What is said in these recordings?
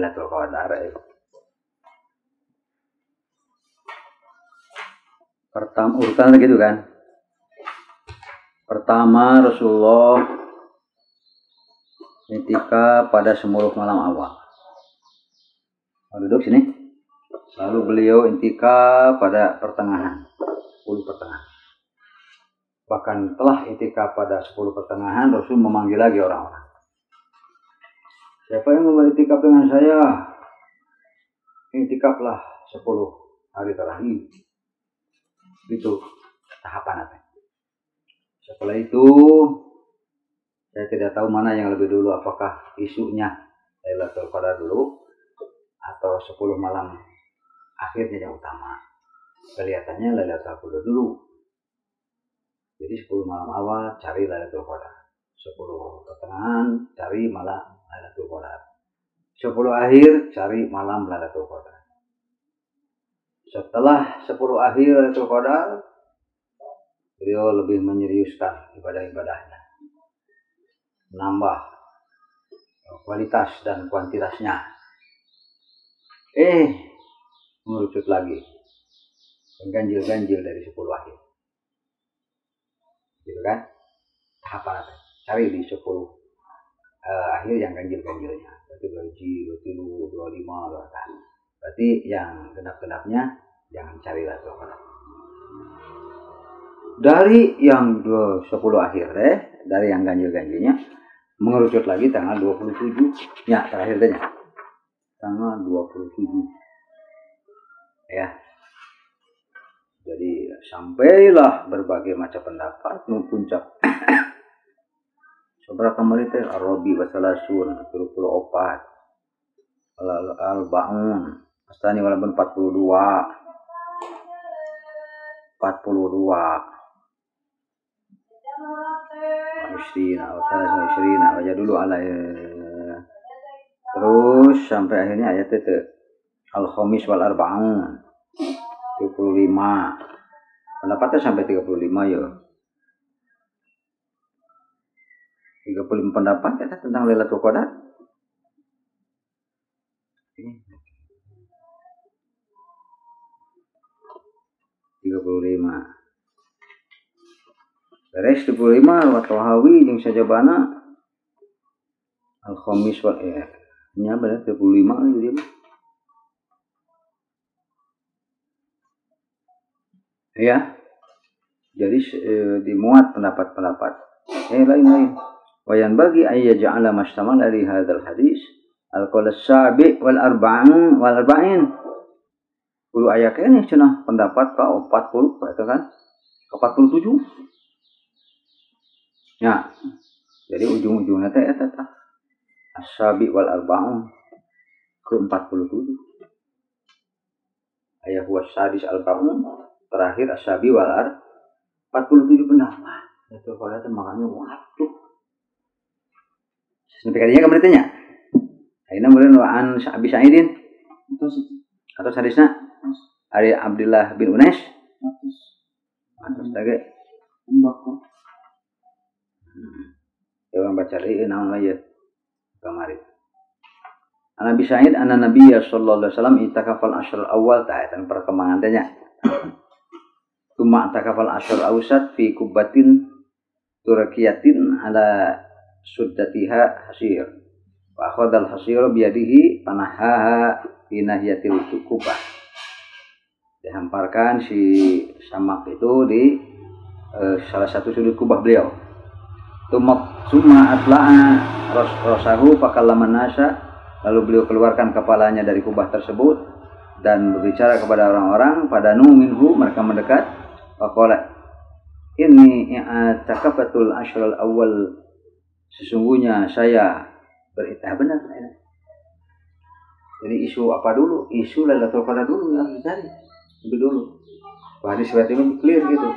Lailatul Qadar. Pertama urutan gitu kan. Pertama Rasulullah i'tikaf pada 10 malam awal. Duduk sini. Lalu beliau i'tikaf pada pertengahan, 10 pertengahan. Bahkan telah i'tikaf pada 10 pertengahan, Rasul memanggil lagi orang-orang. Siapa yang mau i'tikaf dengan saya? I'tikaflah 10 hari terakhir. Itu tahapan apa? Setelah itu saya tidak tahu mana yang lebih dulu, apakah isunya Lailatul Qadar dulu atau 10 malam akhirnya yang utama. Kelihatannya Lailatul Qadar dulu. Jadi 10 malam awal cari Lailatul Qadar, 10 pertengahan cari malam Lailatul Qadar, 10 akhir cari malam Lailatul Qadar. Setelah 10 akhir Lailatul Qadar, beliau lebih menyeriuskan ibadah-ibadahnya, menambah kualitas dan kuantitasnya. Mengerucut lagi, ganjil-ganjil dari 10 akhir, gitu kan? Tahapan apa? Cari di 10 akhir yang ganjil-ganjilnya. Berarti 23, 25, berarti yang genap-genapnya jangan cari lah. Dari yang 10 akhir dari yang ganjil-ganjilnya mengerucut lagi tanggal 27 ya terakhirnya. Tanggal 27. Ya. Jadi sampailah berbagai macam pendapat puncak. Seberapa menit Ar-Rabi Basalasun 34 Al-Ba'un Astani walaupun 42 Isrina aja dulu terus sampai akhirnya ayat itu Al-Khamis wal Arba'un 35 pendapatnya sampai 35 ya 35 pendapat ya tentang Lailatul Qadar. 35 beres 35 wa Tahawi jeung sajabana Al-Khamis wal nya bener 35 jadi ya. Jadi dimuat pendapat-pendapat lain-lain. Wayan bagi ayya ja'ala mastamala li hadzal hadis al-qaul as-sabi wal arba'in. Kulo aya keneh cenah pendapat ka 40 eta kan? Ke 47. Ya. Jadi ujung-ujungna teh eta tah. As-sabi wal arba'un ke 47. Aya huwa sadis al-ba'un terakhir as-sabi wal 47 pendapat. Itu kalau itu makanya waduh. Sampai kalinya kemarin tanya. Aina mulai wa'an Abi Sa'idin atau hadisna Ari Abdullah bin Unais atas lagi mbako. Yang baca ini naon aja kemarin. Nabi Sa'id anna Nabiyya sallallahu alaihi wasallam itakafal ashr awal ta'atan perkembangan tanya. Tuma itakafal ashr awsat fi kubbatin turkiyatin ala suddatiha hasir. Wa akhadha al-hasir bi yadihi panahaha fi nahiyatil kubah. Dihamparkan si samak itu di salah satu sudut kubah beliau. Summa atla'a rasahu fakallaman nasa, lalu beliau keluarkan kepalanya dari kubah tersebut dan berbicara kepada orang-orang. Pada minhu mereka mendekat. Faqala inni i'takafatul ashral awal, sesungguhnya saya beritikaf benar. Jadi isu apa dulu? Isu Lailatul Qadar dulu yang dicari. Itu dulu. Hadis riwayat ini clear gitu.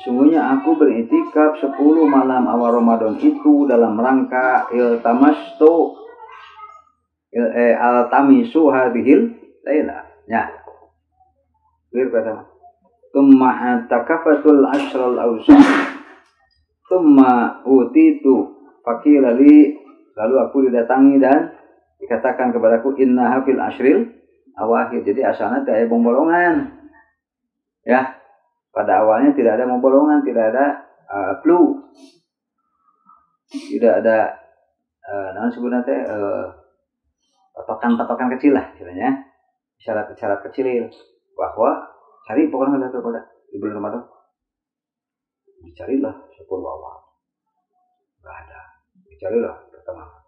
Sungguhnya aku beritikaf 10 malam awal Ramadan itu dalam rangka altamisu hadhil laila. Ya. Clear kata. Tsumma takafatul ashral awsat. Tsumma utitu faqila li, lalu aku didatangi dan dikatakan kepadaku innaha fil ashril awakhir. Jadi asalnya tidak ada pembolongan. Ya, pada awalnya tidak ada pembolongan, tidak ada flu. Tidak ada sebenarnya patokan kecil lah istilahnya. Isyarat-isyarat kecil bahwa cari pokoknya ada pada di bulan Ramadan. Dicarilah 10 awal. Enggak ada. Dicarilah pertengahan.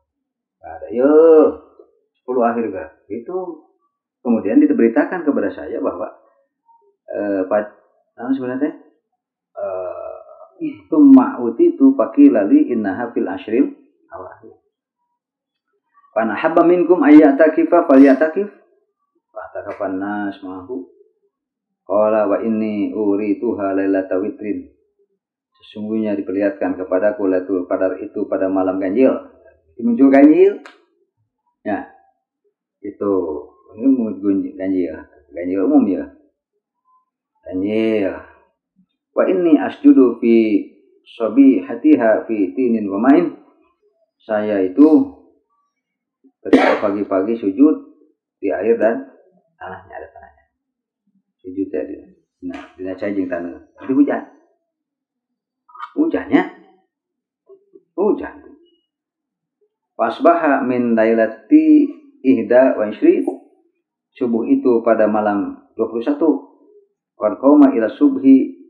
Enggak ada. Yo, 10 akhir enggak. Itu kemudian diberitakan kepada saya bahwa sebenarnya itu ma'uti itu pakai lali innaha fil ashril awakhir. Pana habba minkum ayyatakifa falyatakif. Fatakapan nas mahu. Qala wa inni urituha lailata witrin. Sesungguhnya diperlihatkan kepadaku Lailatul Qadar itu pada malam ganjil. Muncul ganjil. Ya. Itu ini muncul ganjil. Ganjil umum ya. Ganjil. Wa inni asjudu fi sabihatiha fi tinin wa main. Saya itu ketika pagi-pagi sujud di air dan tanahnya, ada tanahnya. Sujud tadi. Nah, dina cajing tanah. Tapi hujan. Hujan. Fasbaha min lailati ihda wa isri. Subuh itu pada malam 21. Wan qauma ila subhi,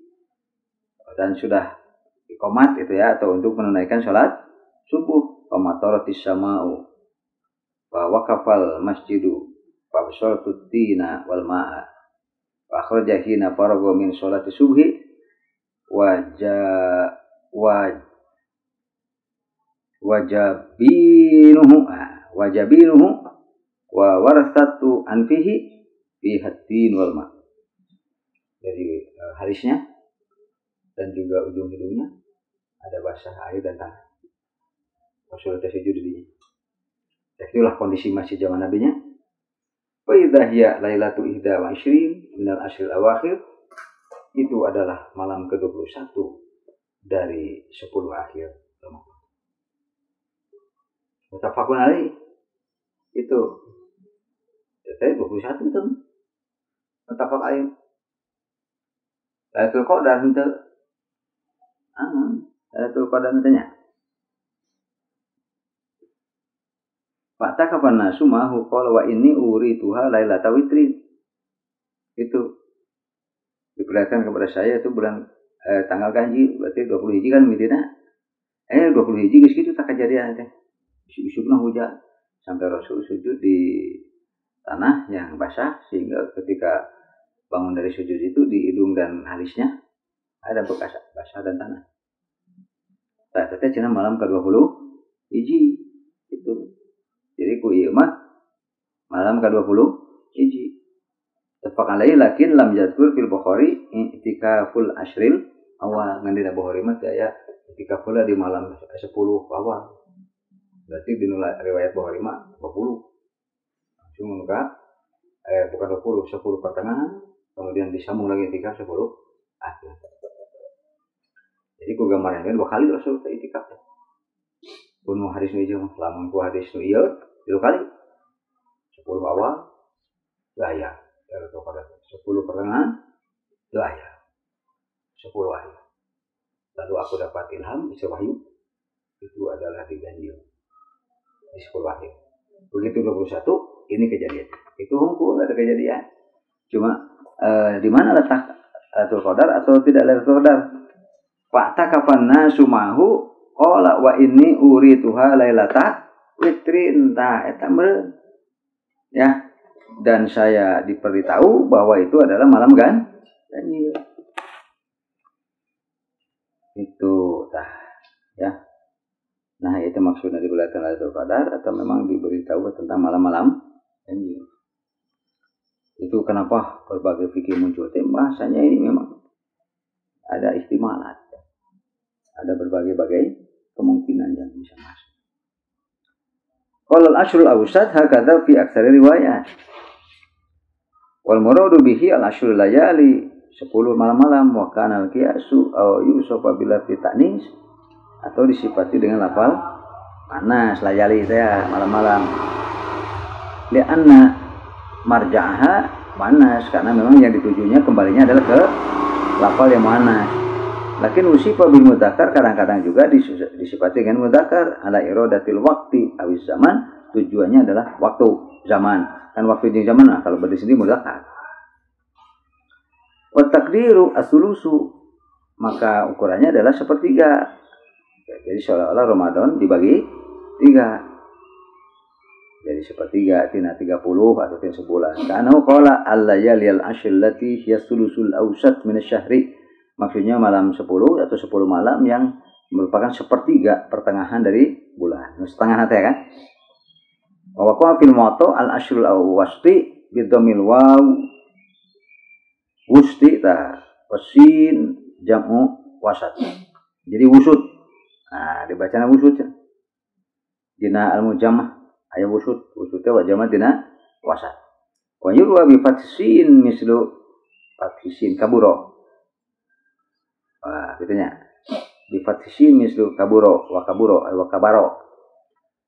dan sudah iqamat itu ya, atau untuk menunaikan salat subuh. Qamataratis sama'u wa waqafal masjidu fa basharatu tina wal ma'a wa akhraja hina faraga min salati subhi wajabinuhu wa warasatu anfihi fi hatin wal ma. Jadi hadisnya dan juga ujung hidungnya ada basah air dan tanah. Rasulullah sujud di. Itulah kondisi masih zaman nabinya. Wa idza hiya lailatul ihda wa ishrin minal ashril awakhir. Itu adalah malam ke-21 dari 10 akhir Ramadan. Mutafaqun alaih. Itu jadi 21 itu. Mutafaq alaih. Lailatul Qadar itu. Lailatul Qadar itu. Fatakapan nasu mahu qala wa inni urituha lailata witrin. Itu diperlihatkan kepada saya itu bulan tanggal ganjil, berarti 20 hiji kan midina. 20 hiji geus kitu tak kejadian teh. Isu-isuna hujan sampai Rasul sujud di tanah yang basah, sehingga ketika bangun dari sujud itu di hidung dan alisnya ada bekas basah dan tanah. Tadi cenah malam ke-20 hiji itu. Jadi ku ieu mah malam ke-20 hiji. Tafaq alaihi lakin lam yadhkur fil Bukhari i'tikaful ashril awal. Ngan dina Bukhari mah aya i'tikaful di malam 10 awal. Berarti di riwayat Bukhari mah 20. Langsung muka bukan 10 pertengahan, kemudian disambung lagi i'tikaf 10 akhir. Jadi ku gambaran 2 kali Rasul i'tikaf. Kuno hadis nu ieu mah lamun ku hadis nu ieu 3 kali. 10 awal gaya. 10 pertengahan gaya. 10 akhir. Lalu aku dapat ilham bisa wahyu. Itu adalah di ganjil. Di 10 akhir. Begitu 21 ini kejadian. Itu hukum ada kejadian. Cuma di mana letak Lailatul Qadar atau tidak Lailatul Qadar? Fa'takafan nasu mahu qala wa inni urituha lailata witrin ta eta meureun. Ya. Dan saya diberitahu bahwa itu adalah malam ganjil. Itu tah ya. Nah, itu maksudnya diberitahu Lailatul Qadar atau memang diberitahu tentang malam-malam ganjil. Itu kenapa berbagai fikih muncul. Bahasanya ini memang ada ihtimalat. Ada berbagai kemungkinan yang bisa masuk. Qala al-ashrul awsat hakadha fi aktsari riwayat. Wal muradu bihi al-ashrul layali 10 malam-malam wa kana al-qiyasu aw yusafa bila ta'nis atau disifati dengan lafal panas layali itu ya malam-malam. li'anna marja'aha muannas, karena memang yang ditujunya kembalinya adalah ke lafal yang muannas. Lakin usifa bil mudzakkar, kadang-kadang juga disifati dengan mudzakkar ala iradatil waqti awis zaman, tujuannya adalah waktu, zaman. Kan waktu jeung zaman, nah kalau di sini mudzakkar. Wa taqdiru as-sulusu, maka ukurannya adalah sepertiga. Jadi seolah-olah Ramadan dibagi 3. Jadi sepertiga, tina 30 atau tina sebulan. Karena qala al-layalil ashr allati hiya sulusul awsat min asy-syahri. Maksudnya malam 10 atau 10 malam yang merupakan sepertiga pertengahan dari bulan. Setengah nanti kan. Wa waqa fil moto al-ashrul awwasti bidhamil waw wusti ta wasin jam'u wasat. Jadi wusud. Nah, dibacana wusud ya. Dina al-mujammah aya wusud, wusudnya wa jama' dina wasat. Wa yurwa bi fatsin mislu fatsin kaburo. Wah, gitunya. Bi fatsin mislu kaburo wa kaburo wa kabaro.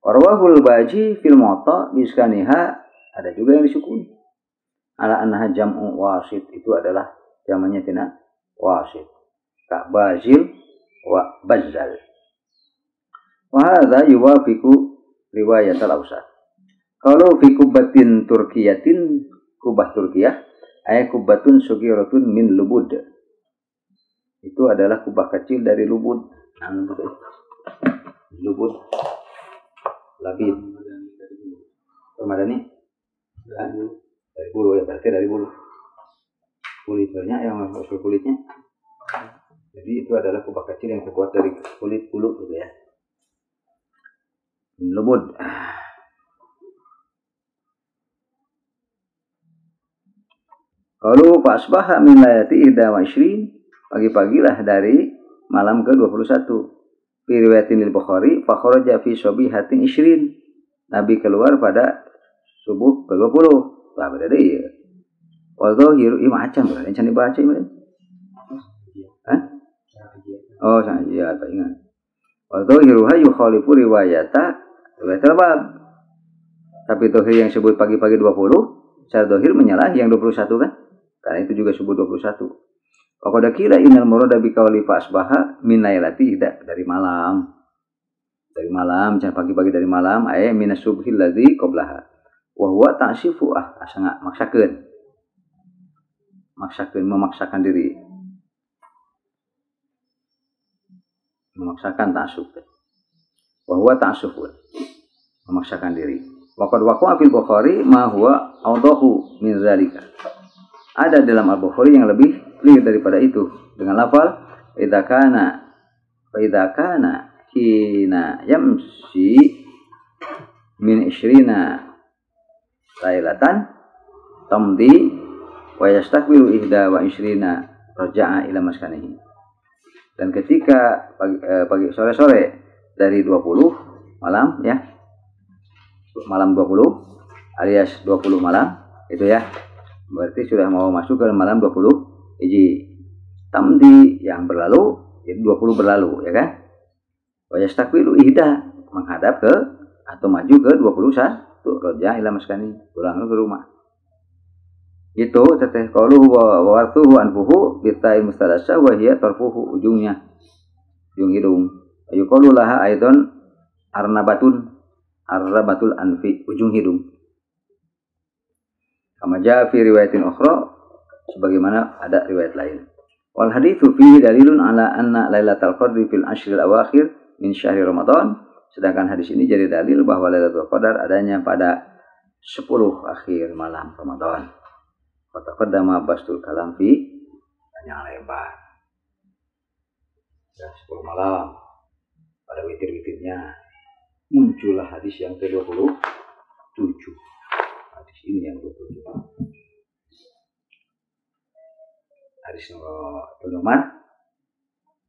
Warwahul baji fil mota biskaniha, ada juga yang disukun. Ala annaha jam'u wasit, itu adalah jamannya tina wasit. Ka bazil wa bazzal. Wa hadza yuwafiqu riwayat al-awsat. Kalau fi kubatin turkiyatin, kubah Turkiyah, ay kubatun sugiratun min lubud. Itu adalah kubah kecil dari lubud. Lubud labid. Ramadhani dari bulu ya, berarti dari bulu. Kulitnya yang usul kulitnya. Jadi itu adalah kubah kecil yang terbuat dari kulit bulu gitu ya. Lubud. Kalau fasbaha min layati 21, pagi-pagilah dari malam ke-21. Fi riwayatin al-Bukhari fa kharaja fi subihatin 20. Nabi keluar pada subuh ke-20. Lah beda deui. Wa dhahiru macam berarti can dibaca ini. Hah? Oh, sanjia tak ingat. Wa dhahiru yukhalifu riwayata riwayat al-bab. Tapi dhahir yang sebut pagi-pagi 20, secara dhahir menyalahi yang 21 kan? Karena itu juga sebut 21. Qad qila innal murada bi qawli fa asbaha min lailati, tidak dari malam. Dari malam, jangan pagi-pagi dari malam, ay min as-subhil ladzi qablaha. Wa huwa ta'sifu sangat maksakeun. Memaksakan diri. Memaksakan ta'assub. Wa huwa ta'assufun. Memaksakan diri. Wa qad waqa'a fil Bukhari ma huwa awdahu min zalika. Ada dalam Al-Bukhari yang lebih clear daripada itu dengan lafal idza kana hina yamshi min 20 lailatan tamdi wa yastakbilu 21 raja'a ila maskanihi. Dan ketika pagi sore-sore dari 20 malam ya, malam 20 alias 20 malam itu ya, berarti sudah mau masuk ke malam 20 hiji tamdi yang berlalu, jadi 20 berlalu ya kan. Wa yastakbilu ihda, menghadap ke atau maju ke 21, raja ila maskani, pulang ke rumah. Itu teteh qalu wa wartuhu anfuhu bitai mustalasa wa hiya tarfuhu, ujungnya ujung hidung. Ayu qalu laha aidan arnabatul anfi, ujung hidung. Kama jaa fi riwayatin ukhra, sebagaimana ada riwayat lain. Wal haditsu fihi dalilun ala anna lailatul qadri fil ashril awakhir min syahri Ramadan. Sedangkan hadis ini jadi dalil bahwa Lailatul Qadar adanya pada 10 akhir malam Ramadan. Taqaddama bastul kalam fi, yang lebar. Ya, 10 malam pada witir-witirnya muncullah hadis yang ke-27. Hadis ini yang 27. Hadis nomor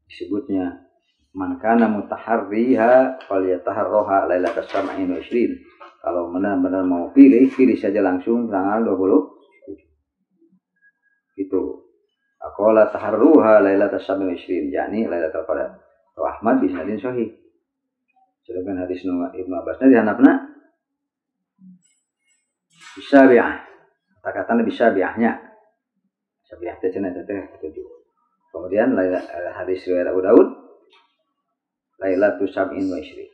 disebutnya man kana mutaharriha falyataharraha lailatas sab'in wa 20. Kalau benar-benar mau pilih saja langsung tanggal 20. Itu aqala taharruha lailatas sab'in wa 20, yakni lailatul qadar. Ahmad bin Hadin sahih. Sedangkan hadis Ibnu Abbas dari hanapna bisabi'ah. Kata-kata bisabi'ahnya. Sabi'ah teh cenah teh ketujuh. Kemudian hadis riwayat Abu Daud Lailatul Sab'in wa Ishri.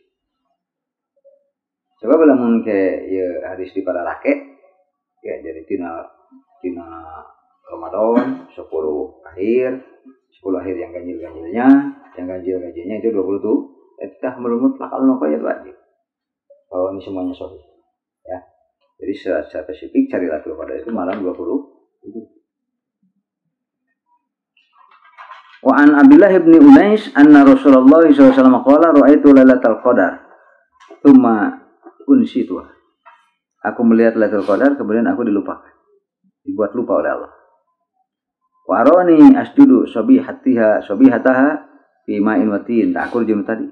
Coba lamun ke ya hadis di para laki ya jadi tina Ramadan 10 akhir yang ganjil-ganjilnya, yang ganjil-ganjilnya itu 20 tuh. Kita melumut lah kalau ya wajib. Kalau ini semuanya sahih. Ya. Jadi secara spesifik cari Lailatul Qadar itu malam 20 itu. Wa an Abdullah bin Unais anna Rasulullah sallallahu alaihi wasallam qala ra'aitu Lailatul Qadar. Tsumma unsitu. Aku melihat Lailatul Qadar kemudian aku dilupakan. Dibuat lupa oleh Allah. Wa arani asjudu sabihataha fi ma'in watin. Aku jam tadi.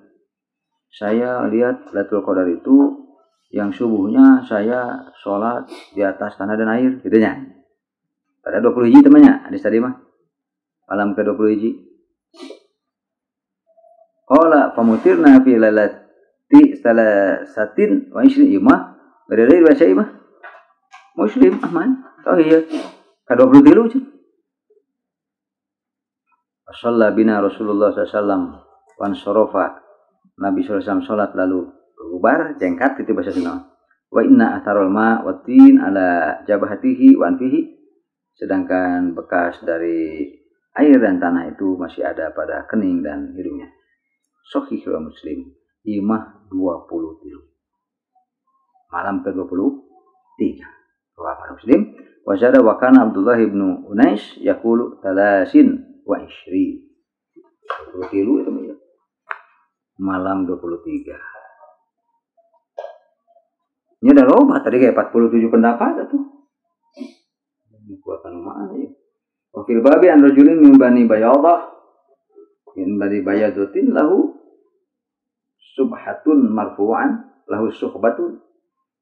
Saya lihat Lailatul Qadar itu yang subuhnya saya sholat di atas tanah dan air, gitu nya. Pada 20 hiji temannya, hadis tadi mah. Malam ke 20 hiji. Qala pamutirna fi lailati salasatin wa ishri imah. Berdiri bahasa imah. Muslim aman. Oh iya. Ka 23 cenah. Shalla bina Rasulullah sallallahu alaihi wasallam wan sarafa. Nabi sallallahu alaihi wasallam salat lalu bubar jengkat itu bahasa Sunda. Wa inna atharul ma wa tin ala jabhatihi wa anfihi. Sedangkan bekas dari air dan tanah itu masih ada pada kening dan hidungnya. Sahih Muslim. Imah 23. Malam ke-23. Riwayat Muslim. Wa zada wa kana Abdullah bin Unais yaqulu 30 wa 20. 20 itu ya. Malam 23. Ini ada loba tadi kayak 47 pendapat itu. Buatan mana ya? Wakil babi an rajulin min bani bayadah min bani bayadatin lahu subhatun marfu'an lahu suhbatun.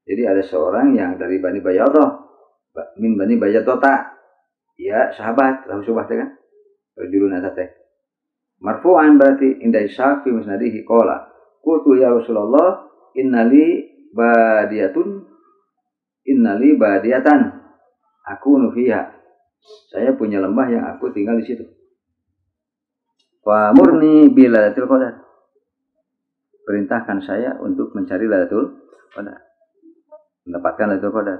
Jadi ada seorang yang dari bani bayadah min bani bayadota. Ya sahabat lahu subhat kan? Rajulun atateh. Marfu'an berarti inda Ishaq fi musnadihi qala qultu ya Rasulullah innali badiyatan aku nufiha. Saya punya lembah yang aku tinggal di situ. Wa murni bi Lailatul Qadar. Perintahkan saya untuk mencari Lailatul Qadar. Mendapatkan Lailatul Qadar.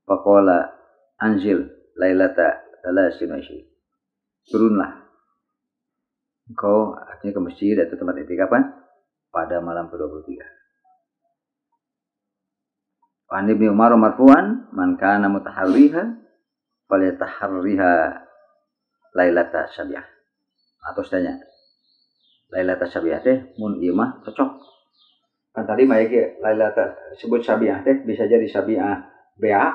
Faqala anzil lailata 23. Turunlah. Engkau artinya ke masjid atau tempat itikafan pada malam ke-23. Wa Ibnu Umar marfu'an man kana mutaharriha falyataharriha lailata sabiah. Atau tanya lailata sabiah teh mun ieu mah cocok. Kan tadi mah ya lailata disebut sabiah teh bisa jadi sabiah bea.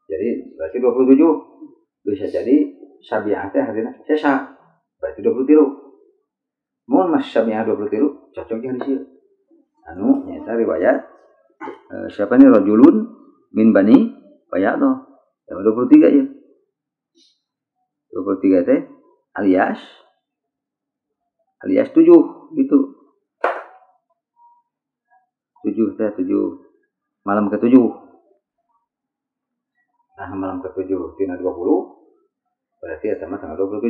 Jadi berarti 27. Bisa jadi sabiah teh artinya sesa. Berarti 23. Mun mas sabiah 23 cocoknya di sini. Anu nyata riwayat siapa nih rajulun min bani bayadah. Yang 23 ya. 23 teh alias 7 gitu. 7 teh 7 malam ke-7. Nah, malam ke-7 tina 20 berarti ya sama tanggal 27.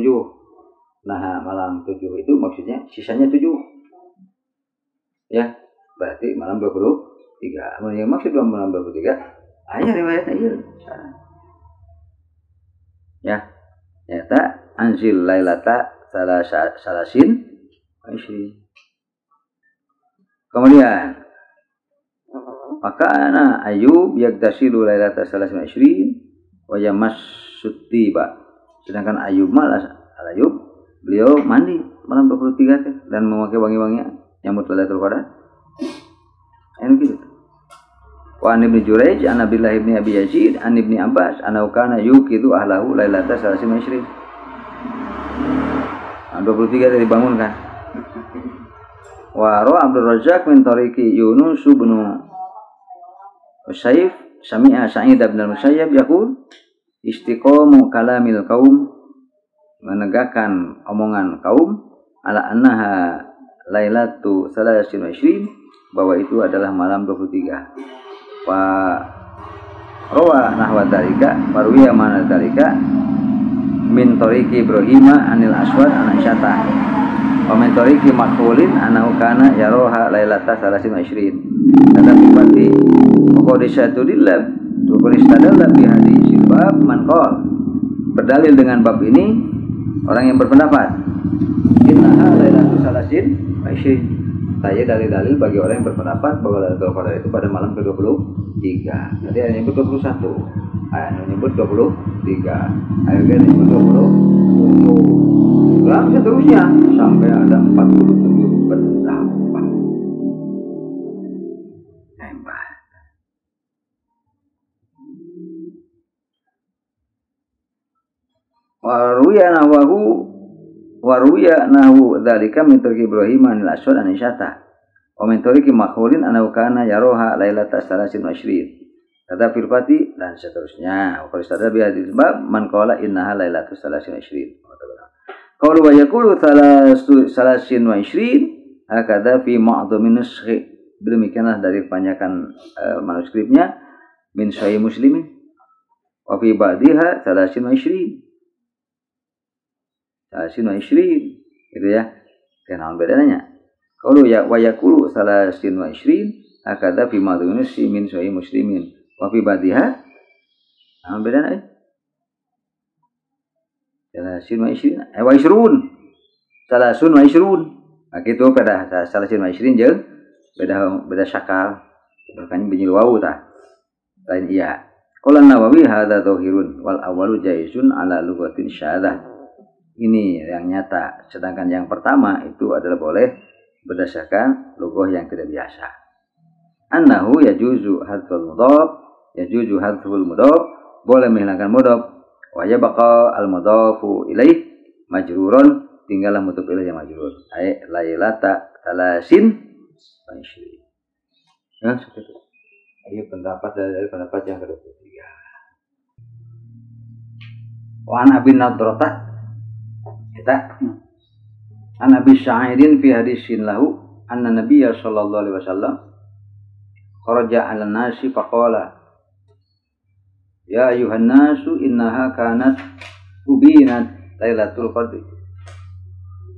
Nah, malam 7 itu maksudnya sisanya 7. Ya, berarti malam 23. Yang maksud malam 23 ayat riwayatnya iya. Ya, nyata anzil lailata salasin aisy. Kemudian maka Ayub yagtasilu lailata salasin aisy wa yamassutiba. Sedangkan Ayub beliau mandi malam 23 teh dan memakai wangi-wangian nyambut Lailatul Qadar. Anu gitu. Wa an Ibnu Jurayj an Abdullah bin Abi Yazid an Ibnu Abbas anna kana yuqidu ahlahu lailata salasin aisy. 23 tadi dibangunkan. Wa ra Abdul Razzaq min tariqi Yunus bin Usaif sami'a Sa'id bin al-Musayyab yaqul istiqamu kalamil qaum, menegakkan omongan kaum ala annaha lailatu 23 bahwa itu adalah malam 23. Wa rawa nahwa dalika waruya mana dalika min tariqi Ibrahim anil Aswad an Aisyata wa min tariqi Makhulin anahu kana yaroha lailata salasin wa ishrin kata bipati qadisatulillah qadistadalla bi hadisil bab man qala berdalil dengan bab ini orang yang berpendapat innaha lailatu salasin wa ishrin saya dalil-dalil bagi orang yang berpendapat bahwa Lailatul Qadar itu pada malam ke-23. Tadi ada nyebut 21. Ada nyebut 23. Akhirnya nyebut 27. Dan seterusnya sampai ada 47 pendapat. Hebat. Waruya nahu dzalika min tariqi Ibrahim anil Aswad an Aisyata wa min tariqi Makhulin annahu kana yaroha lailata salasin wa ishrin kata firpati dan seterusnya wa qala bi hadis bab man qala innaha lailatu salasin wa ishrin qalu wa yaqulu salasin wa ishrin hakadha fi ma'dhumin nuskhi demikianlah dari kebanyakan manuskripnya min sahih muslimin wa fi ba'diha salasin wa ishrin salasin wa ishrin gitu ya. Kenapa bedanya? Kalau ya wa yaqulu salasin wa ishrin akada fi madhunus min sahih muslimin wa fi badiha. Apa bedanya? Salasin wa ishrin wa ishrun. Salasun wa ishrun. Nah, gitu pada salasin wa ishrin jeung beda syakal. Makanya bunyi wawu tah. Lain iya. Qala Nawawi hadza dhahirun wal awwalu jaizun ala lughatin syadzah. Ini yang nyata, sedangkan yang pertama itu adalah boleh berdasarkan logoh yang tidak biasa. Annahu yajuzu hadful mudhaf, yajuzu hadful mudhaf, boleh menghilangkan mudhaf, wa yabqa al mudhafu ilaih majrurun, tinggallah mudhaf ilaih yang majrur. Ay lailata talasin wa ishrin. Ya, seperti itu. Ini pendapat dari pendapat yang ke-23. Wa an Abi Nadrata kita an Abi Sa'idin fi hadisin lahu anna Nabiyya sallallahu alaihi wasallam kharaja 'ala nasi faqala ya ayuhan nasu innaha kanat ubinat Lailatul Qadr,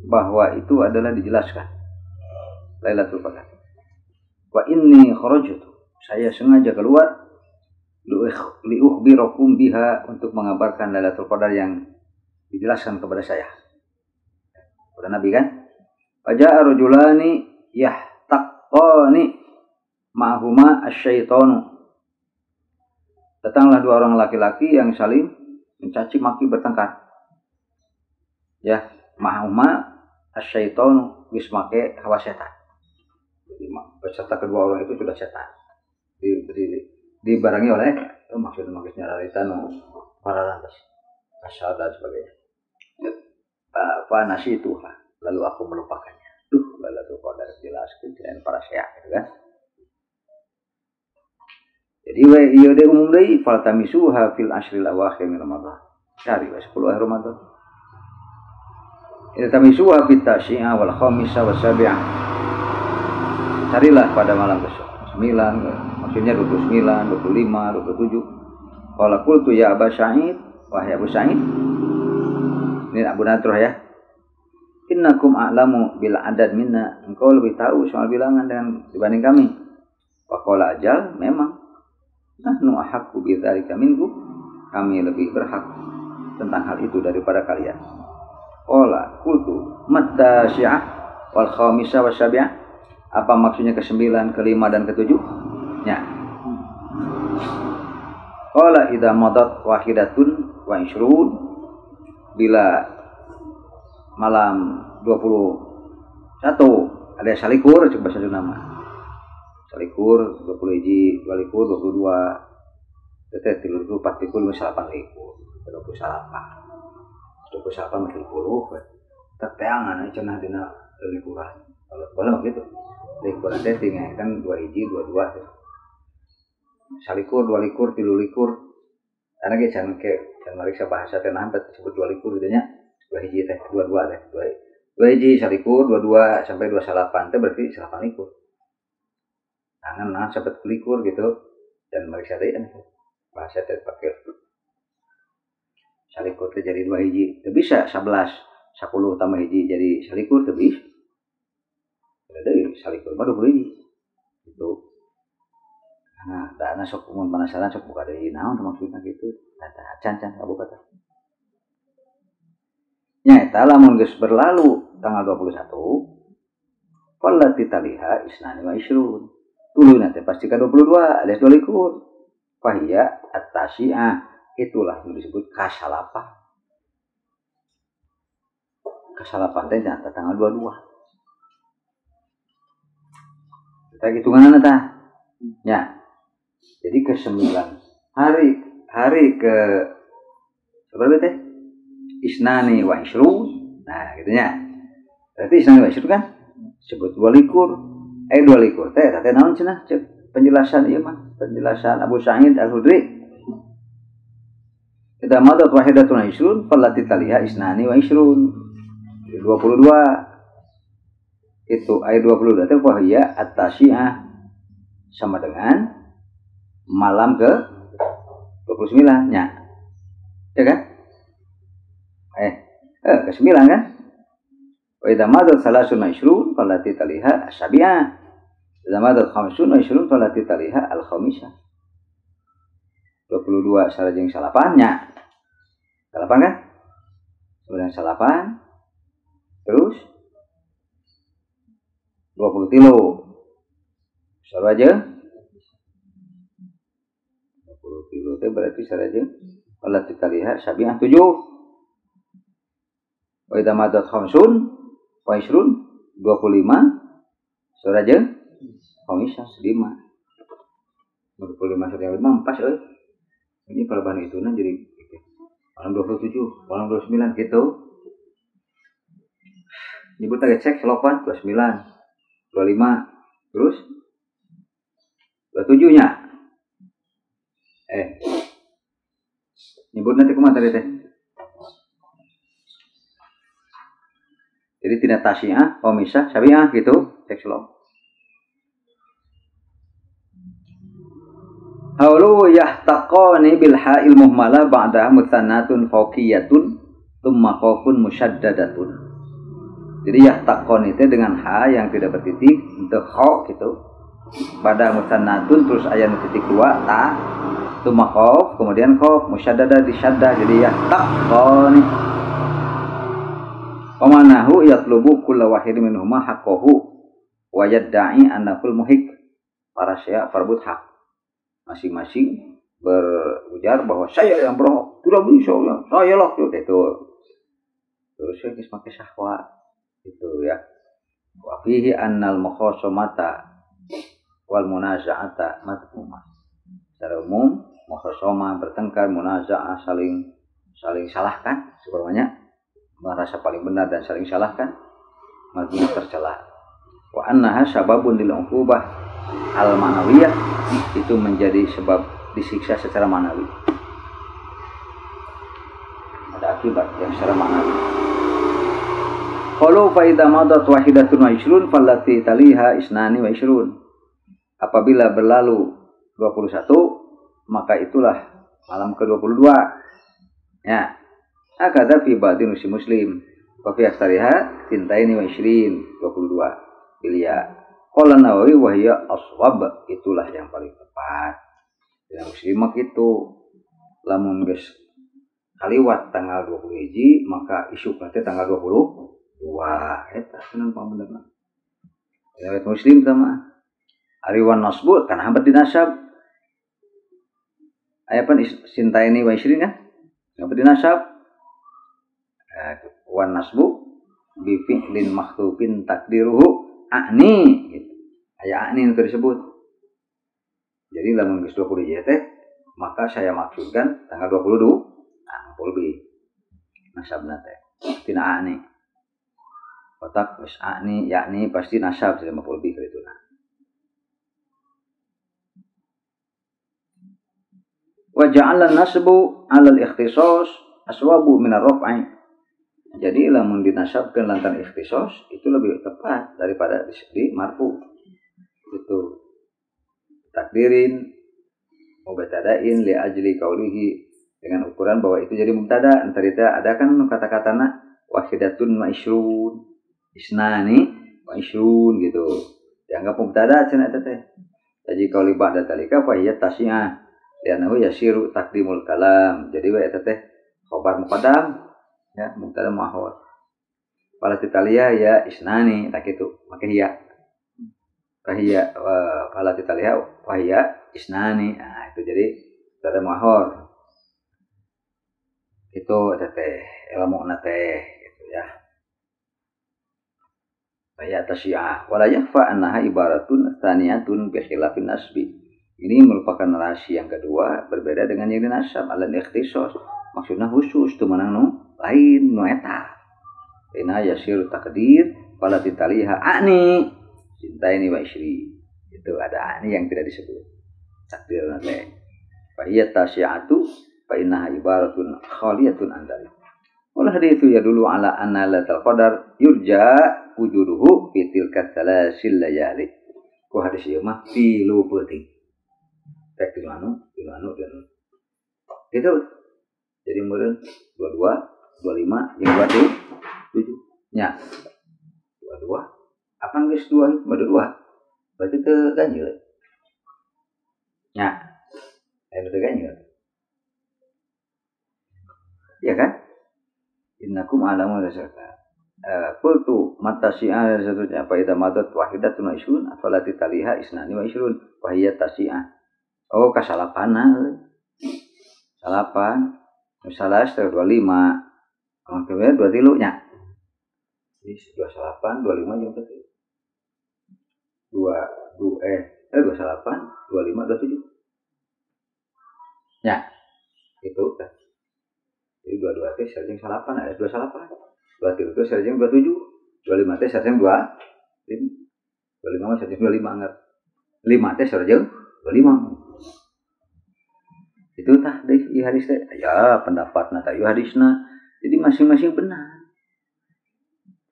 bahwa itu adalah dijelaskan Lailatul Qadar. Wa inni kharajtu, saya sengaja keluar li ukhbirakum biha, untuk mengabarkan Lailatul Qadar yang dijelaskan kepada saya. Kepada Nabi kan? Faja'a rajulani yahtaqani ma'huma asyaitanu. Datanglah dua orang laki-laki yang saling mencaci maki bertengkar. Ya, ma'huma asyaitanu, wis make hawa setan. Jadi beserta kedua orang itu sudah setan. Dibarengi oleh maksudnya nyararitan para lantas kasar dan sebagainya. Fanasi Tuhan, lalu aku melupakannya. Lailatul Qadar jelaskan dengan para syekh, gitu kan? Jadi ieu de umum deui faltamisuha fil ashril awakhir min Ramadan. Cari 10 akhir Ramadan. Iltamisuha fit tasyi'a wal khamisa was sabi'ah. Carilah pada malam besok 9, maksudnya 29, 25, 27. Qala qultu ya Aba Sa'id, wahai Abu Sa'id. Ini Abu Nadrah ya. Innakum a'lamu bil adad minna, engkau lebih tahu soal bilangan dengan dibanding kami. Faqala ajal, memang. Nahnu ahaqqu bidzalika minkum, kami lebih berhak tentang hal itu daripada kalian. Qala qultu matta syi'ah wal khamisa was sabi'ah, apa maksudnya ke-9, ke-5 dan ke-7? Ya. Qala idza madat wahidatun wa ishrun, bila malam 21 ada salikur, coba saja nama salikur 21, 22, teteh 34, 38, 28 teteangan cenah dina likuran. Kalau boleh begitu. Likuran teh tinggal kan 2 hiji, 22 tuh. Salikur, 2 likur, 3 likur. Karena ge can mariksa bahasa teh nahan disebut 2 likur gitu nya. 2 hiji teh 22 teh. 2 hiji salikur, 22 sampai 28 teh berarti 8 likur. Tangan sampai likur gitu dan mariksa teh kan. bahasa teh pakai salikur teh jadi 2 hiji teu bisa 11 10 tambah hiji jadi salikur teu bisa ada deui salikur mah 20 hiji gitu. Nah dana sok mun penasaran sok buka deui naon maksudna gitu tah can kabuka teh nya eta lamun geus berlalu tanggal 21 fallati taliha isnani wa isrun tuluy teh pasti ka 22 alias 22 fahiya at-tasi'ah itulah yang disebut kasalapan. Kasalapan teh nyata tanggal 22. Kita hitungan tah. Ya. Jadi ke 9 hari ke berapa teh? Isnani wa isrun. Nah, gitu nya. Berarti isnani wa isrun kan sebut 22 teh teh naon cenah penjelasan ieu mah penjelasan Abu Sa'id Al-Khudri. Idza madat wahidatun isrun fallati taliha isnani wa isrun 22 itu ayat 22 itu fahiya at-tasi'ah sama dengan malam ke 29 nya ya kan ke 9 kan wa idza madat salasun wa isrun fallati taliha as-sabi'ah idza madat khamsun wa isrun fallati taliha al-khamisah 22 sareng salapannya salapan kan? Kemudian salapan terus 20 kilo saru aja 20 kilo itu berarti saru aja kalau kita lihat sabi'ah 7 wa idza madat khamsun wa isrun 25 saru aja khamisah 5 25 saru 5 pas ini kalau bahan itu jadi malam 27, malam 29 gitu. Nyebut aja cek selopan 29, 25, terus 27 nya. Nyebut nanti kumaha tadi teh. Jadi tidak tasi'ah, khamisah, sabi'ah gitu, cek selop. Haulu yahtaqani bil ha'il muhmala ba'da mutsanatun fawqiyatun thumma qafun musyaddadatun. Jadi yahtaqon itu dengan ha yang tidak bertitik untuk kha gitu. Pada mutsanatun terus aya nu titik 2 ta thumma qaf kemudian qaf musyaddadah disyaddah jadi yahtaqani. Pamanahu yatlubu kullu wahidin minhuma haqqahu wa yadda'i annahul muhiq para syai' farbut haq. Masing-masing berujar bahwa saya yang berhak, tidak bisa ya, saya lah itu. Terus saya pakai syahwa itu ya. Wa fihi annal mukhasamata wal munaza'ata madhumah. Secara umum mukhasama bertengkar, munaza'ah saling salahkan, sebenarnya merasa paling benar dan saling salahkan, madhumah tercela. Wa annaha sababun lil 'uqubah al-ma'nawiyah itu menjadi sebab disiksa secara manawi. Ada akibat yang secara manawi. Qalu fa idza madat wahidatun wa isrun fallati taliha isnani wa isrun. Apabila berlalu 21 maka itulah malam ke-22. Ya. Akada fi ba'din muslim wa fi aktsariha tintaini wa isrin 22 bilya. Qala Nawawi wa hiya aswab itulah yang paling tepat. Yang muslimak itu lamun geus kaliwat tanggal 21 maka isuk teh tanggal 22 eta cenah pabenerna. Riwayat Muslim sama ariwan nasbu kana hampir dinasab. Aya pan sintaini wa isrin kan? Hampir dinasab. Wan nasbu bi fi'lin makhtufin takdiruhu a'ni gitu. Aya a'ni yang tersebut. Jadi lamun geus 20 teh maka saya maksudkan tanggal 22. Nah, lebih nasabna teh. Tina a'ni. Otak geus a'ni yakni pasti nasab sudah 50 lebih ka dituna. Wa ja'ala nasbu 'ala al-ikhtisas aswabu min ar-raf'i. Jadi lamun dinasabkeun lantaran ikhtisas itu lebih tepat daripada di marfu. Itu takdirin mubtada'in li ajli qaulihi, dengan ukuran bahwa itu jadi mubtada. Entar itu ada kan kata-katana wahidatun wa isyrun, isnani wa isyrun gitu. Dianggap mubtada cenah eta teh. Jadi qauli ba'da talika fa hiya tasyi'ah. Lianahu yasiru taqdimul kalam. Jadi wa eta teh khabar muqaddam ya, mubtada muakhar. Fala titalia ya isnani tak itu, maka hiya. Fahiya fala titalia fahiya isnani. Nah, itu jadi mubtada muakhar. Itu eta teh ilmu teh gitu ya. Fahiya tasyi'ah. Wala yakhfa annaha ibaratun tsaniyatun bi khilafin nasbi. Ini merupakan narasi yang kedua berbeda dengan yang dinasab ala ikhtisas. Maksudnya khusus tu menang lain nu eta. Ina yasir takdir fala titaliha ani cintai ni wa isri. Itu ada ani yang tidak disebut. Takdir nanti. Fa hiya tasyi'atu fa innaha ibaratun khaliyatun an dzalik. Wal haditsu yadullu ala anna latal qadar yurja wujuduhu fi tilka salasil layali. Ku hadis ieu mah tilu peuting. Tek dilanu dan itu jadi meureun 22, 25, jeung 27 nya. 22 apa geus 2 berarti teu ganjil. Nya. Aya teu ganjil. Iya kan? Innakum alamu rasulullah. Qultu mata syi'ah satunya apa idza madat wahidatun wa ishrun afala titaliha isnani wa ishrun wa hiya tasyi'ah. Oh kasalapana. Salapan. Misalnya 25. Kemudian 23 nya. Jadi 28, 25 jeung 27. 28, 25, 27. Ya. Itu kan. Jadi 22 teh sareng 8 ada 28. 23 teh sareng 27. 25 teh sareng 25 sareng 25 anggar. 5 teh sareng 25. Itu tah deui hadis teh. Ya, pendapatna tah ieu hadisna. Jadi masing-masing benar.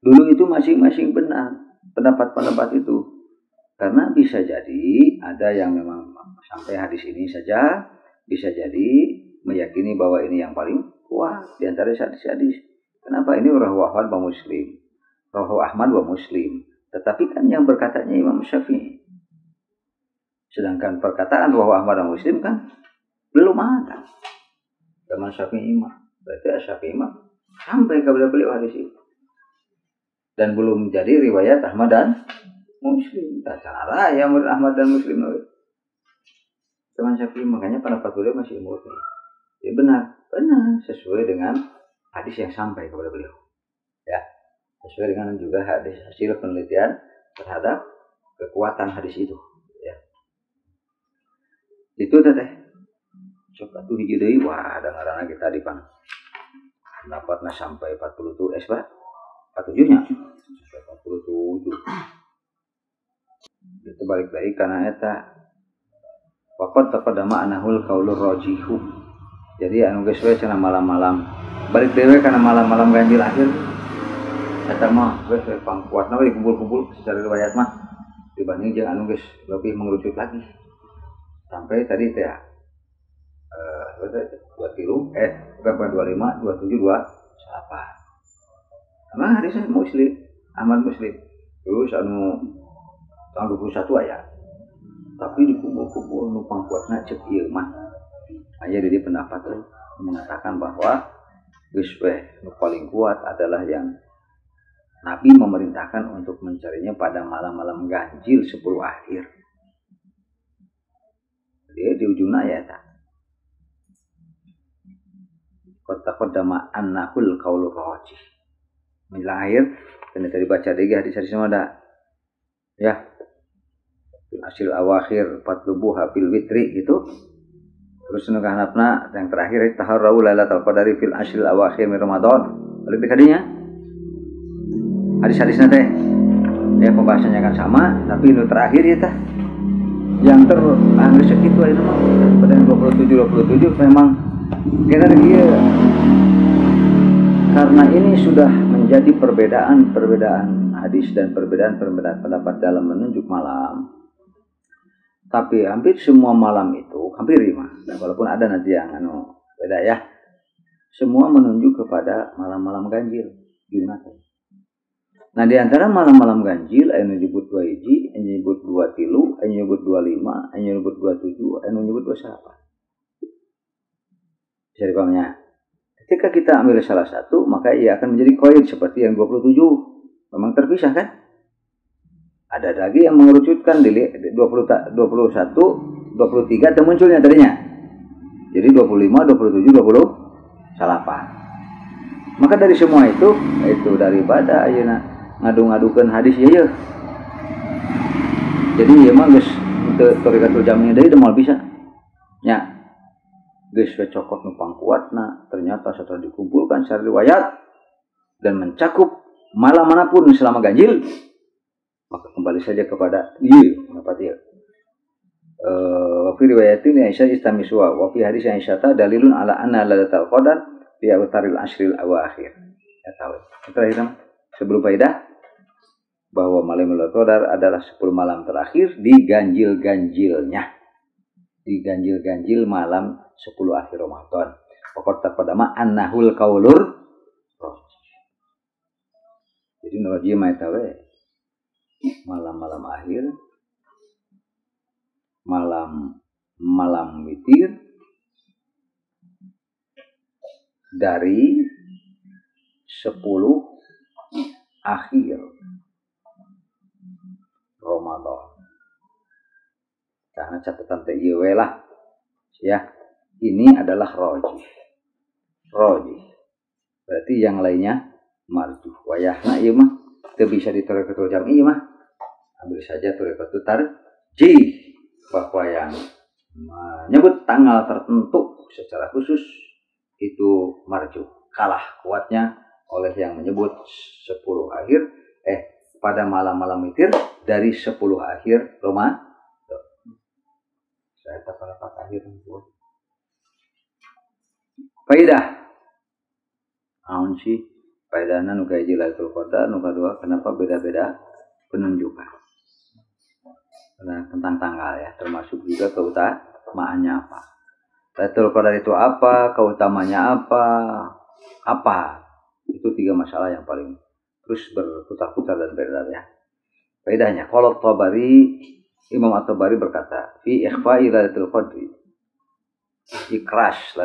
Dulu itu masing-masing benar pendapat-pendapat itu. Karena bisa jadi ada yang memang sampai hadis ini saja bisa jadi meyakini bahwa ini yang paling kuat di antara hadis-hadis. Kenapa ini rawahu Ahmad wa Muslim? Rawahu Ahmad wa Muslim. Tetapi kan yang berkatanya Imam Syafi'i. Sedangkan perkataan rawahu Ahmad wa Muslim kan belum ada. Zaman Syafi'i mah. Berarti Syafi'i mah sampai kepada beliau hadis itu. Dan belum jadi riwayat Ahmad dan Muslim. Tak cara ya menurut Ahmad dan Muslim. Zaman Syafi'i makanya pendapat beliau masih murni. Ya benar sesuai dengan hadis yang sampai kepada beliau. Ya, sesuai dengan juga hadis hasil penelitian terhadap kekuatan hadis itu. Ya. Itu teh. Sok atuh hiji deui wah dengaranna kita di pan. Pendapatna sampai 47 Pak. 47 nya. Sampai 47. Itu balik lagi karena eta waqad taqaddama anahul qaulur rajihu. Jadi anu geus we cenah malam-malam balik dewe karena malam-malam ganjil akhir. Eta mah geus pangkuatna we kumpul-kumpul secara riwayat mah dibanding jeung anu geus lebih mengerucut lagi. Sampai tadi teh 23, bukan 25, 27, 28. Emang hadisnya Muslim, Ahmad Muslim. Terus anu tahun 21 aya. Tapi dikumpul-kumpul nu pangkuatna cek ieu mah. Aya di pendapat mengatakan bahwa geus we nu paling kuat adalah yang Nabi memerintahkan untuk mencarinya pada malam-malam ganjil 10 akhir. Dia di ujungna ya eta. Taqaddama annahul qaulur rajih. Menjelang akhir dan tadi baca deui hadis-hadis ada. Ya. Fil asyil awakhir fatlubuha fil witri gitu. Terus nu kahanapna yang terakhir taharrau lailatul qadari fil asyil awakhir min Ramadan. Balik kadinya. Hadis-hadisna teh ya pembahasannya kan sama tapi nu terakhir ya tah. Yang teranggus segitu itu mah pada 27 memang kira dia karena ini sudah menjadi perbedaan hadis dan perbedaan pendapat dalam menunjuk malam. Tapi hampir semua malam itu, hampir 5. Dan walaupun ada nanti yang beda ya. Semua menunjuk kepada malam-malam ganjil. Jumat. Nah di antara malam-malam ganjil, anu nyebut 2 hiji, anu nyebut 2 tilu, anu nyebut 25, anu nyebut 27, anu nyebut 28. Bisa dipahamnya. Ketika kita ambil salah satu, maka ia akan menjadi qaid seperti yang 27. Memang terpisah kan? Ada lagi yang mengerucutkan di 20, 21, 23 itu munculnya tadinya. Jadi 25, 27, 28. Maka dari semua itu daripada ayeuna ngadu-ngadukeun hadis ya. Jadi ieu mah geus teu torikatul jamnya deui moal bisa. Nya. Geus cokot nu pangkuatna, ternyata setelah dikumpulkan secara riwayat dan mencakup malam manapun selama ganjil, maka kembali saja kepada pendapat ieu. Wa fi riwayatin Aisyah istamiswa wa fi hadis Aisyah dalilun ala anna lailatul qadar fi awtaril ashril awakhir. Ya tahu. Terakhir sebelum faedah bahwa malam Lailatul Qadar adalah 10 malam terakhir di ganjil-ganjilnya. Di ganjil-ganjil malam 10 akhir Ramadan. Pokoknya pada ma annahul qaulur. Jadi nuraji mah eta we. Malam-malam akhir, malam witir dari 10 akhir Ramadan. Karena catatan teh ieu we lah. Ya. Ini adalah rajih. Berarti yang lainnya marjuh. Wayahna ieu mah teu bisa ditorekatul jam'i mah. Ambil saja torekatul tarjih bahwa yang menyebut tanggal tertentu secara khusus itu marjuh. Kalah kuatnya oleh yang menyebut 10 akhir pada malam-malam witir dari 10 akhir Ramadan. Saya pada akhir buat faidah. Naon sih faedahna nu kahiji Lailatul Qadar, nu kadua kenapa beda-beda penunjukan. Nah, tentang tanggal ya, termasuk juga keutamaannya apa. Lailatul Qadar itu apa, keutamanya apa? Itu 3 masalah yang paling terus berputar-putar dan beredar ya. Faedahnya, kalau Imam At-Tabari berkata, fi ikhfa'i Lailatul Qadri. Ikhras,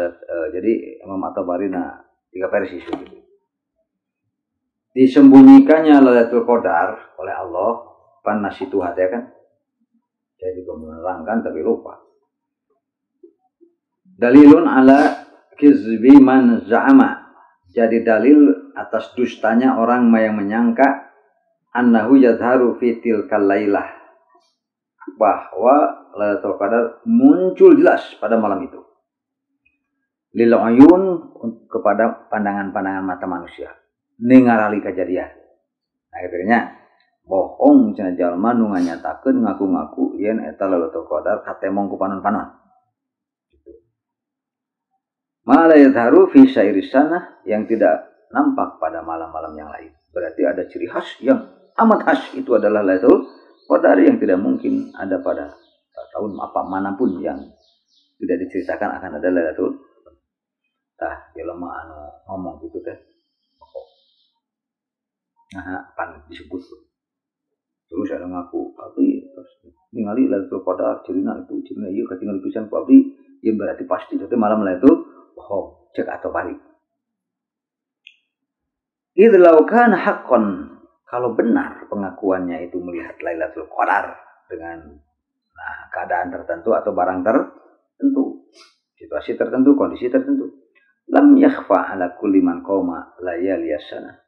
jadi Imam At-Tabari 3 versi gitu. Disembunyikannya Lailatul Qadar oleh Allah, panasitu hati kan. Saya juga menerangkan tapi lupa. Dalilun ala kizbi man za'ama. Jadi dalil atas dustanya orang yang menyangka annahu yadharu fi tilkal lailah. Bahwa Lailatul Qadar muncul jelas pada malam itu. Lil uyun kepada pandangan-pandangan mata manusia. Ningarali kejadian. Akhirnya bohong cenah jalma nu nganyatakeun ngaku-ngaku yen eta Lailatul Qadar katemong ku panon-panon. Mala yadharu fi sairis sanah yang tidak nampak pada malam-malam yang lain. Berarti ada ciri khas yang amat khas, itu adalah Lailatul Qadar yang tidak mungkin ada pada tahun apa manapun yang tidak diceritakan akan ada Lailatul Qadar. Tah jelema anu ngomong gitu teh. Nah, pan disebut terus ada ngaku abdi terus ningali Lailatul Qadar cirina ieu katingal pisan ku abdi ieu berarti pasti itu malam Lailatul bohong cek atau balik. Idlau kana haqqan, kalau benar pengakuannya itu melihat Lailatul Qadar dengan keadaan tertentu atau barang tertentu, situasi tertentu, kondisi tertentu, lam yakhfa ala kulli man qoma layali as-sanah.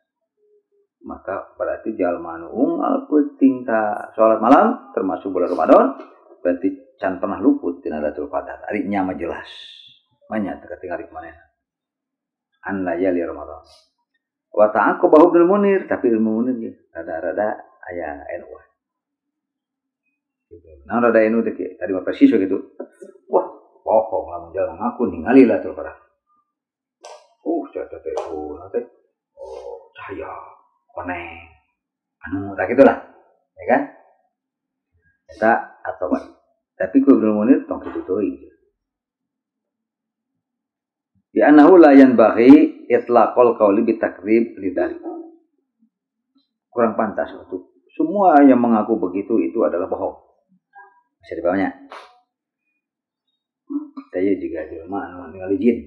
Maka berarti jalma nu unggal penting ta salat malam termasuk bulan Ramadan berarti can pernah luput tina Lailatul Qadar. Ari nya mah jelas. Manya teu katingali manehna. An layali Ramadan. Wa ta'aqabahu Ibnu Munir, tapi Ibnu Munir ge rada-rada aya NU. Nah, rada NU teh tadi mah persis gitu. Wah, bohong lamun jalma ngaku ningali Lailatul Qadar. Catat teh nanti. Cahaya koneng anu tak gitulah ya kan kita atau Tapi ku Ibnu Munir tong kitu teuing. Di annahu la yanbaghi itlaqul qawli bitakdzib lidzalik. Kurang pantas untuk semua yang mengaku begitu itu adalah bohong. Bisa dibawanya. Saya juga jelema anu ningali jin.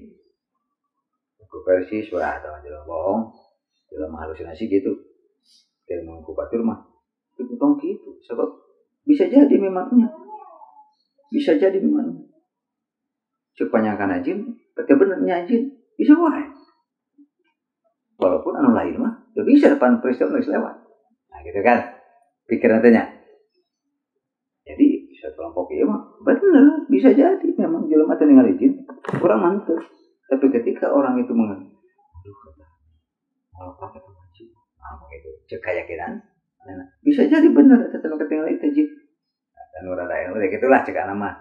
Ku versi surah atau jelema bohong, jelema halusinasi gitu. Kayak mengaku batur mah. Itu tong gitu. Sebab bisa jadi memangnya. Bisa jadi memang. Supaya kana jin, tapi benernya jin bisa wae. Walaupun anu lain mah, ya bisa depan peristiwa geus lewat. Nah, gitu kan. Pikiran tanya. Jadi bisa kelompok ieu mah bener, bisa jadi memang jelema teh ningali jin, kurang mantep. Tapi ketika orang itu aduh kata apa kata jin, gitu. Cek keyakinan, bisa jadi bener tetep ketinggalan itu jin. Dan rada anu gitulah cek nama.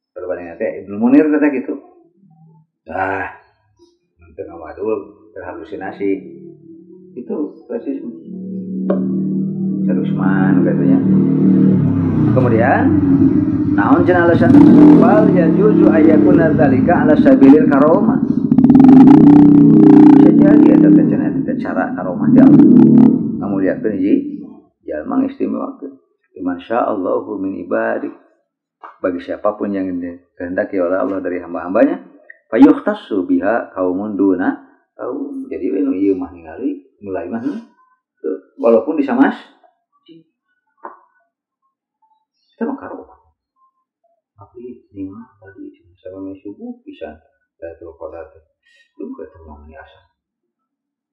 Perbandingan teh Ibnu Munir kata gitu. Nanti ngawadul terhalusinasi. Itu persis terusman katanya. Kemudian naon cenah alasan wal yajuzu ayyakuna dzalika ala sabilil karomah. Bisa jadi ada cara karomah ya Allah. Kamu lihat ini jalma istimewa. Iman sya'allahu min ibadik. Bagi siapapun yang kehendaki oleh Allah dari hamba-hambanya, fayukhtassu biha qaumun duna qaum. Jadi anu ieu mah ningali mulai mah walaupun disamas kita mah karomah. Tapi ini mah tadi sama subuh pisan Lailatul Qadar teh. Lu kata mah asa.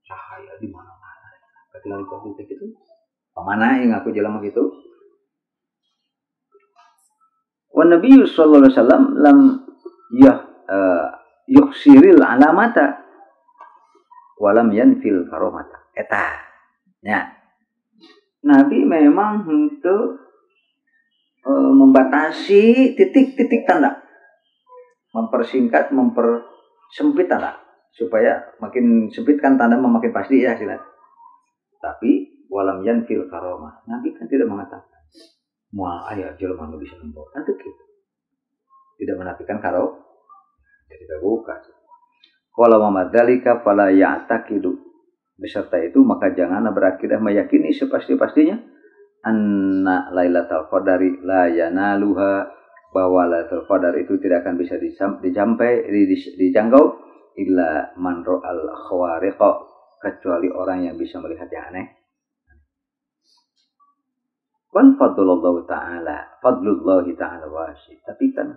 Cahaya di mana-mana. Ketika di itu pamana yang aku jelema gitu. Wa Nabi sallallahu alaihi wasallam lam yuksiril alamata walam yanfil karomata. Eta. Ya. Nabi memang untuk membatasi titik-titik tanda. Mempersingkat, mempersempit tanda supaya makin sempit kan tanda makin pasti ya silat. Tapi walam yanfil karomah. Nabi kan tidak mengatakan moal aya jelema nu bisa nembok kan gitu. Tidak menafikan karo jadi terbuka. Qala wa madzalika fala ya'taqidu. Beserta itu maka janganlah berakidah meyakini sepasti-pastinya anna lailatul qadari la yanaluha, bahwa lailatul qadar itu tidak akan bisa dijangkau illa man ra'al khawariqa, kecuali orang yang bisa melihat yang aneh. Wal fadlullah ta'ala wasi. Tapi kan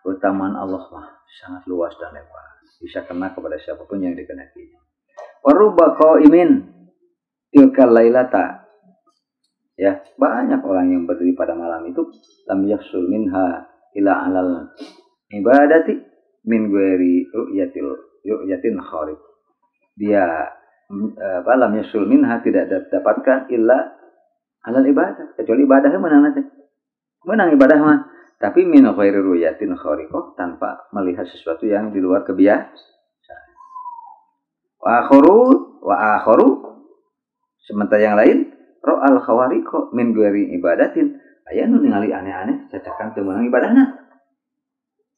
keutamaan Allah mah sangat luas dan lebar. Bisa kena kepada siapapun yang dikenakinya. Warubba qaimin tilkal lailata. Ya, banyak orang yang berdiri pada malam itu lam yahsul minha ila alal ibadati min ghairi ru'yatin kharij. Dia lam yahsul minha tidak dapatkan illa alal ibadah, kecuali ibadahnya menang nanti. Menang ibadah mah, tapi min ghairi ru'yatin khariqah, tanpa melihat sesuatu yang di luar kebiasaan. Wa akharu sementara yang lain ra'al khawariqa min ghairi ibadatin, aya nu ningali aneh-aneh cacakan teu meunang ibadahna.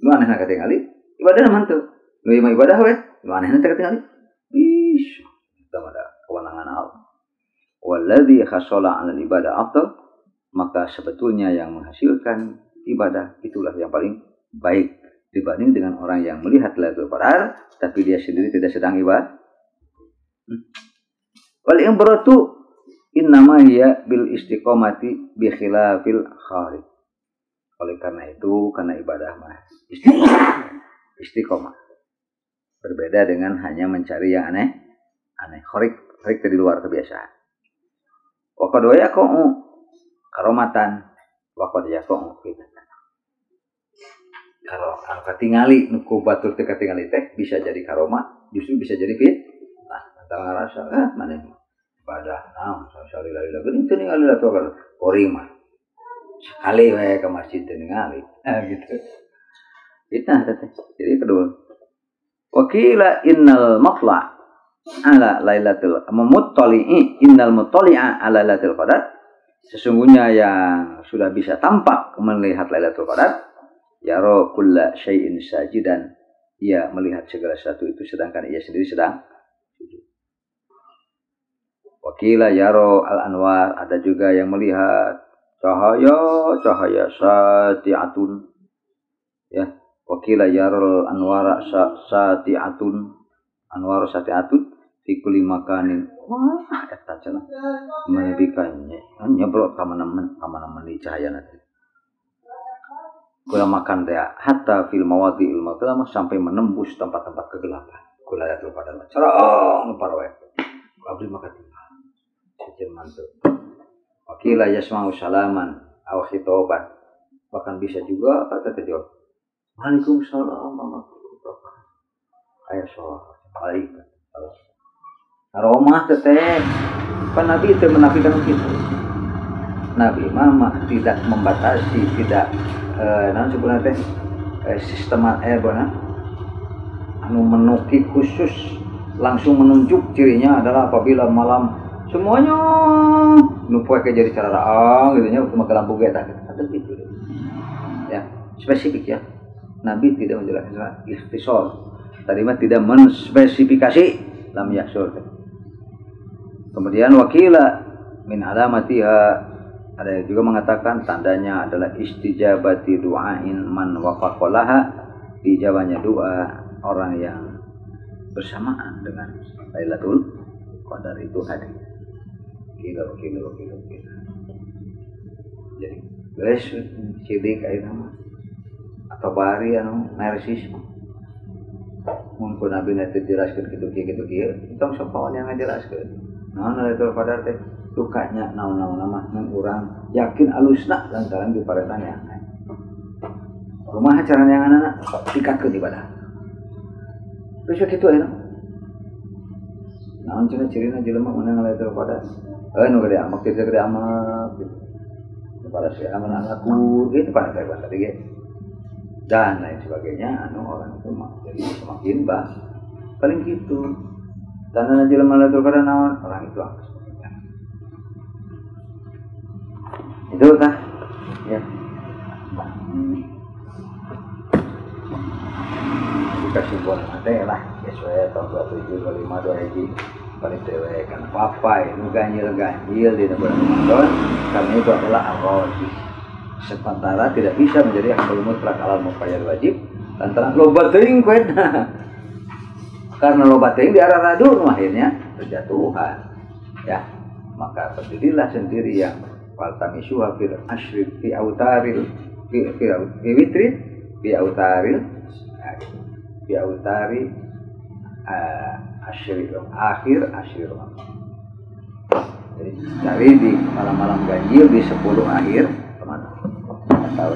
Nu anehna katingali ibadahna mah teu. Nu ieu ibadah we, nu anehna teu katingali. Ish, eta mah kewenangan Allah. Walladzi khasala 'ala ibadah afdal, maka sebetulnya yang menghasilkan ibadah itulah yang paling baik dibanding dengan orang yang melihat Lailatul Qadar tapi dia sendiri tidak sedang ibadah. Wal ibratu innama hiya bil istiqomati bi khilafil kharij. Oleh karena itu, karena ibadah mah istiqomah. Berbeda dengan hanya mencari yang aneh. Kharij dari luar kebiasaan. Wa qad yaqa'u karomatan wa qad yaqa'u fitnatan. Kalau angka tingali nuku batur teu katingali teh bisa jadi karomah, justru bisa jadi fitnah. Antara rasa mana ibadah naon salila geuning teu ningali atuh koring mah. Sekali we ke masjid teu ningali. Gitu. Fitnah teh. Jadi kedua. Wa qila innal mafla' ala lailatul muttali'i innal muttali'a ala lailatul qadar, sesungguhnya yang sudah bisa tampak melihat Lailatul Qadar, yara kulla syai'in sajidan, ia melihat segala sesuatu itu sedangkan ia sendiri sedang sujud. Wakila yara al-anwar, ada juga yang melihat cahaya sati'atun, ya. Wakila yara al-anwar sati'atun, anwar sati'atun fi kulli makanin. Wah, eta cenah menebikannya nyebrot ka mana-mana di cahaya nanti. Kula makan dia hatta fil mawadi'il mudlamah, sampai menembus tempat-tempat kegelapan. Kula Lailatul Qadar cerong parawe. Abdi maka tinggal. Sejen mantep. Wakila yasma'u salaman aw khitoban. Bahkan bisa juga kata terjawab. Waalaikumsalam warahmatullahi wabarakatuh. Aya sholat. Malaikat. Aromah teteh. Kan Nabi itu menafikan kita. Nabi mama tidak membatasi, tidak sebenarnya sistem anu menukik khusus, langsung menunjuk cirinya adalah apabila malam semuanya nupoe ke jadi cara raang gitu nya cuma ke lampu geta gitu. Ya, spesifik ya. Nabi tidak menjelaskan ikhtisar. Tadi mah tidak menspesifikasi lam yahsur. Kemudian wakila min alamatiha, ada yang juga mengatakan tandanya adalah istijabati du'ain man wafaqalaha, dijawabnya doa orang yang bersamaan dengan Lailatul Qadar itu hadir. Kilo. Jadi guys, sidik aja nama atau bari anu narsis. Mun Nabi nanti jelaskan gitu, tong sopawan yang ngajelaskeun. Nah, Lailatul Qadar teh dukanya naon-naon nama ngan urang yakin alusna lantaran diparentannya. Kumaha carana yang anak dikatkeun ibadah. Terus kitu aya. Naon cenah cirina jelema mun Lailatul Qadar? Nu gede amat, gede amat. Pada si aman anakku gitu pada kayak tadi ge. Dan lain sebagainya anu orang itu jadi semakin paling gitu. Tanda jelema Lailatul Qadar naon orang itu angkat. Itu tah ya. Kesimpulan nanti lah sesuai tahun 27 5 hiji paling dewe kan papai nu ganjil di bulan Ramadan, karena itu adalah al-raji. Sementara tidak bisa menjadi akal mutlak alal muqayyad wajib lantaran loba teuing kuetna. Karena loba teuing di arah radun akhirnya terjatuhan. Ya, maka berdirilah sendiri yang faltamisuha fil asyri fi autaril fi witri fi autaril fi autari asyri akhir asyri. Jadi cari di malam-malam ganjil di 10 akhir kemana? Tahu